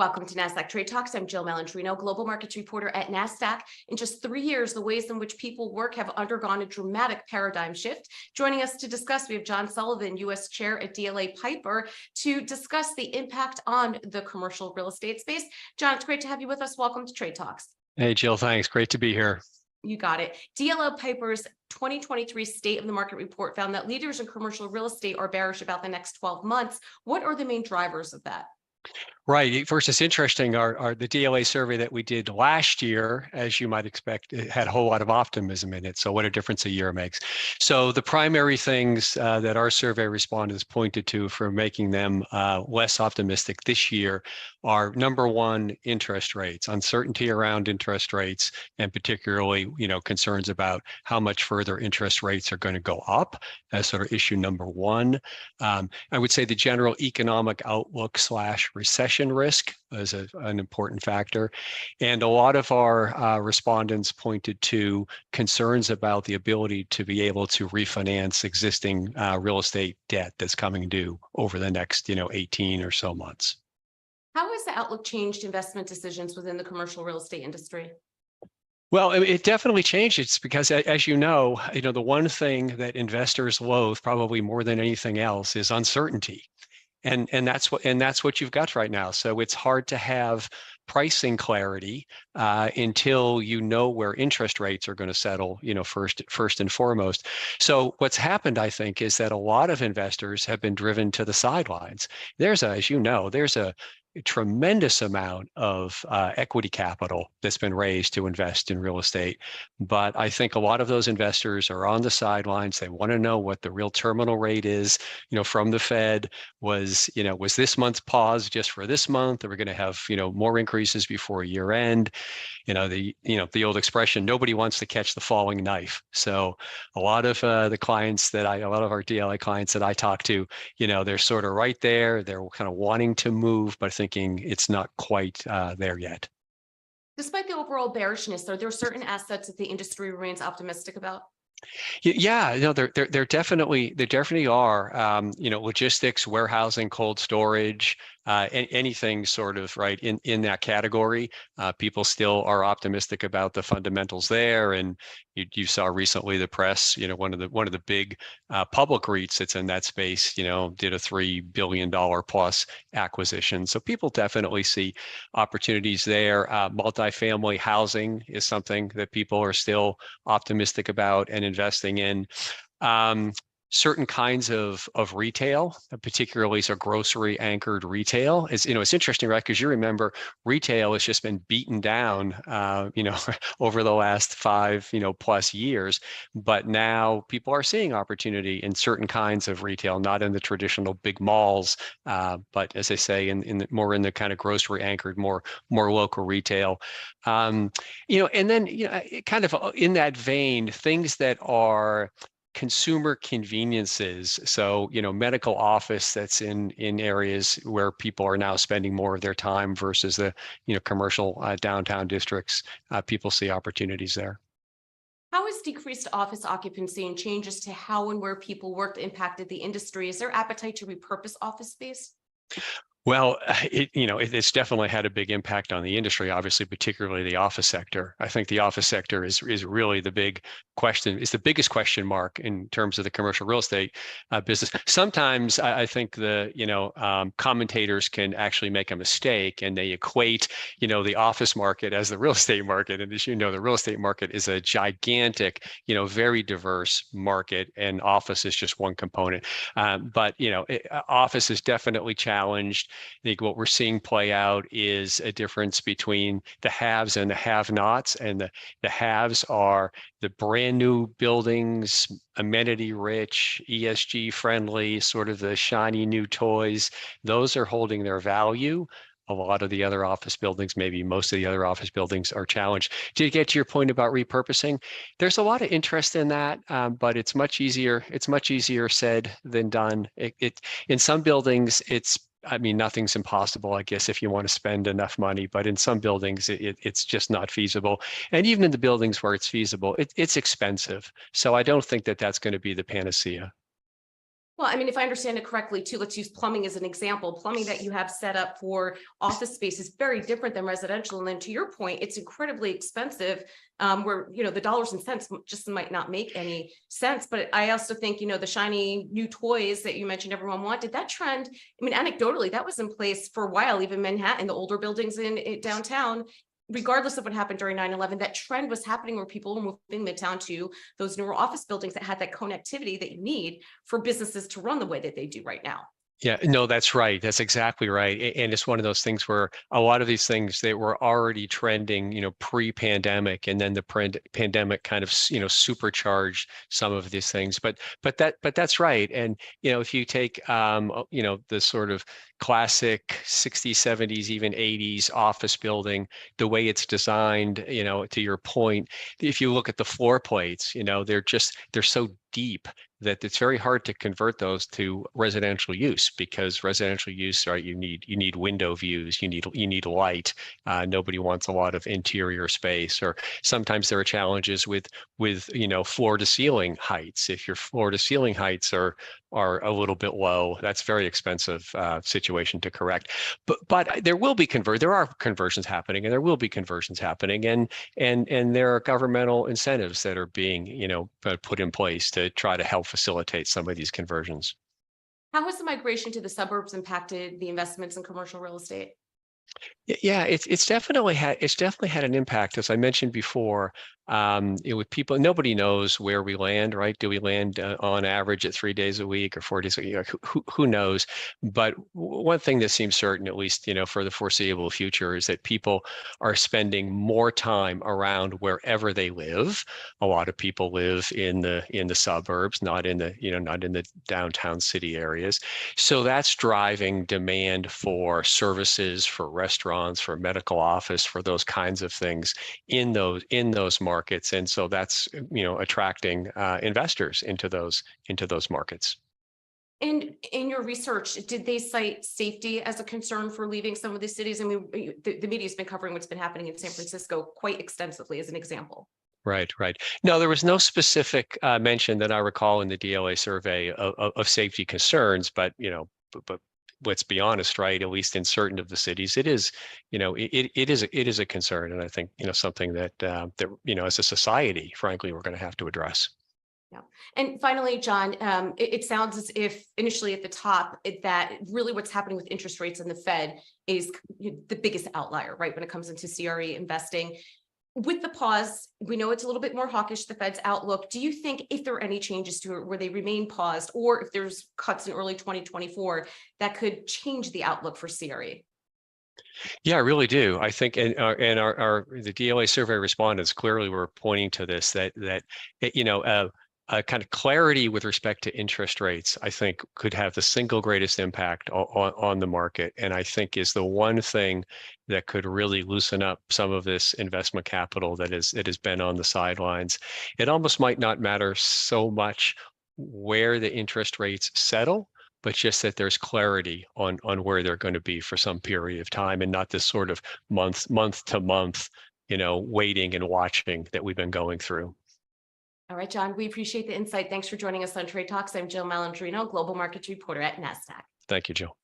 Welcome to Nasdaq TradeTalks. I'm Jill Malandrino, global markets reporter at Nasdaq. In just 3 years, the ways in which people work have undergone a dramatic paradigm shift. Joining us to discuss, we have John Sullivan, U.S. Chair at DLA Piper, to discuss the impact on the commercial real estate space. John, it's great to have you with us. Welcome to Trade Talks. Hey, Jill, thanks. Great to be here. You got it. DLA Piper's 2023 State of the Market report found that leaders in commercial real estate are bearish about the next 12 months. What are the main drivers of that? Right. First, it's interesting. The DLA survey that we did last year, as you might expect, it had a whole lot of optimism in it. So what a difference a year makes. So the primary things that our survey respondents pointed to for making them less optimistic this year are, number one, interest rates, uncertainty around interest rates, and particularly, concerns about how much further interest rates are going to go up as sort of issue number one. I would say the general economic outlook / recession risk is an important factor. And a lot of our respondents pointed to concerns about the ability to be able to refinance existing real estate debt that's coming due over the next, 18 or so months. How has the outlook changed investment decisions within the commercial real estate industry? Well, it definitely changed. It's because, as you know, the one thing that investors loathe probably more than anything else is uncertainty. And that's what you've got right now. So it's hard to have pricing clarity until you know where interest rates are going to settle, first and foremost. So what's happened, I think, is that a lot of investors have been driven to the sidelines. There's a tremendous amount of equity capital that's been raised to invest in real estate. But I think a lot of those investors are on the sidelines. They want to know what the real terminal rate is, from the Fed. Was this month's pause just for this month? Are we going to have, more increases before year end? The old expression, nobody wants to catch the falling knife. So a lot of a lot of our DLA clients that I talk to, they're sort of right there. They're kind of wanting to move, but thinking it's not quite there yet. Despite the overall bearishness, are there certain assets that the industry remains optimistic about? Yeah, there definitely are. Logistics, warehousing, cold storage, anything sort of right in that category. People still are optimistic about the fundamentals there. And you saw recently the press, one of the big public REITs that's in that space, did a $3 billion plus acquisition. So people definitely see opportunities there. Multifamily housing is something that people are still optimistic about and investing in. Certain kinds of retail, particularly so grocery anchored retail, is it's interesting, right? Because you remember retail has just been beaten down, over the last 5 plus years. But now people are seeing opportunity in certain kinds of retail, not in the traditional big malls, but as I say, more in the kind of grocery anchored, more local retail. And then kind of in that vein, things that are consumer conveniences. So, medical office that's in areas where people are now spending more of their time versus the, commercial downtown districts. People see opportunities there. How has decreased office occupancy and changes to how and where people work impacted the industry? Is there appetite to repurpose office space? Well, it's definitely had a big impact on the industry, obviously, particularly the office sector. I think the office sector is really the big question. It's the biggest question mark in terms of the commercial real estate business. Sometimes I think the commentators can actually make a mistake and they equate the office market as the real estate market. And as you know, the real estate market is a gigantic, very diverse market, and office is just one component. But office is definitely challenged. I think what we're seeing play out is a difference between the haves and the have-nots. And the haves are the brand new buildings, amenity rich, ESG friendly, sort of the shiny new toys. Those are holding their value. A lot of the other office buildings, maybe most of the other office buildings, are challenged. To get to your point about repurposing, there's a lot of interest in that, but it's much easier. It's much easier said than done. In some buildings, nothing's impossible, I guess, if you want to spend enough money, but in some buildings, it's just not feasible. And even in the buildings where it's feasible, it's expensive. So I don't think that that's going to be the panacea. Well, I mean, if I understand it correctly too, let's use plumbing as an example. Plumbing that you have set up for office space is very different than residential. And then to your point, it's incredibly expensive, where, the dollars and cents just might not make any sense. But I also think, the shiny new toys that you mentioned everyone wanted, that trend, I mean, anecdotally, that was in place for a while, even Manhattan, the older buildings in downtown. Regardless of what happened during 9/11, that trend was happening where people were moving midtown to those newer office buildings that had that connectivity that you need for businesses to run the way that they do right now. Yeah, no, that's right. That's exactly right. And it's one of those things where a lot of these things that were already trending, pre-pandemic, and then the pandemic kind of, supercharged some of these things. But that's right. And if you take, the sort of classic 60s, 70s, even 80s office building, the way it's designed, to your point, if you look at the floor plates, they're so deep that it's very hard to convert those to residential use, because residential use, right, you need window views, you need light. Nobody wants a lot of interior space. Or sometimes there are challenges with floor to ceiling heights. If your floor to ceiling heights are a little bit low, that's very expensive situation to correct. But there are conversions happening, and there will be conversions happening, and there are governmental incentives that are being put in place to try to help facilitate some of these conversions. How has the migration to the suburbs impacted the investments in commercial real estate? Yeah, it's definitely had an impact, as I mentioned before. With people, nobody knows where we land, right? Do we land on average at 3 days a week or 4 days a week? Who knows? But one thing that seems certain, at least for the foreseeable future, is that people are spending more time around wherever they live. A lot of people live in the suburbs, not in the downtown city areas. So that's driving demand for services, for restaurants, for medical office, for those kinds of things in those markets. And so that's attracting investors into those markets. And in your research, did they cite safety as a concern for leaving some of these cities? I mean, the media has been covering what's been happening in San Francisco quite extensively as an example. Right. No, there was no specific mention that I recall in the DLA survey of safety concerns, but let's be honest, right? At least in certain of the cities, it is a concern, and I think something that as a society, frankly, we're going to have to address. Yeah. And finally, John, it sounds as if initially at the top that really what's happening with interest rates and the Fed is the biggest outlier, right, when it comes into CRE investing. With the pause, we know it's a little bit more hawkish, the Fed's outlook. Do you think if there are any changes to it where they remain paused, or if there's cuts in early 2024, that could change the outlook for CRE? Yeah, I really do. I think, and the DLA survey respondents clearly were pointing to this, that a kind of clarity with respect to interest rates, I think, could have the single greatest impact on the market, and I think is the one thing that could really loosen up some of this investment capital that has been on the sidelines. It almost might not matter so much where the interest rates settle, but just that there's clarity on where they're going to be for some period of time, and not this sort of month to month, waiting and watching that we've been going through. All right, John, we appreciate the insight. Thanks for joining us on Trade Talks. I'm Jill Malandrino, Global Markets Reporter at Nasdaq. Thank you, Jill.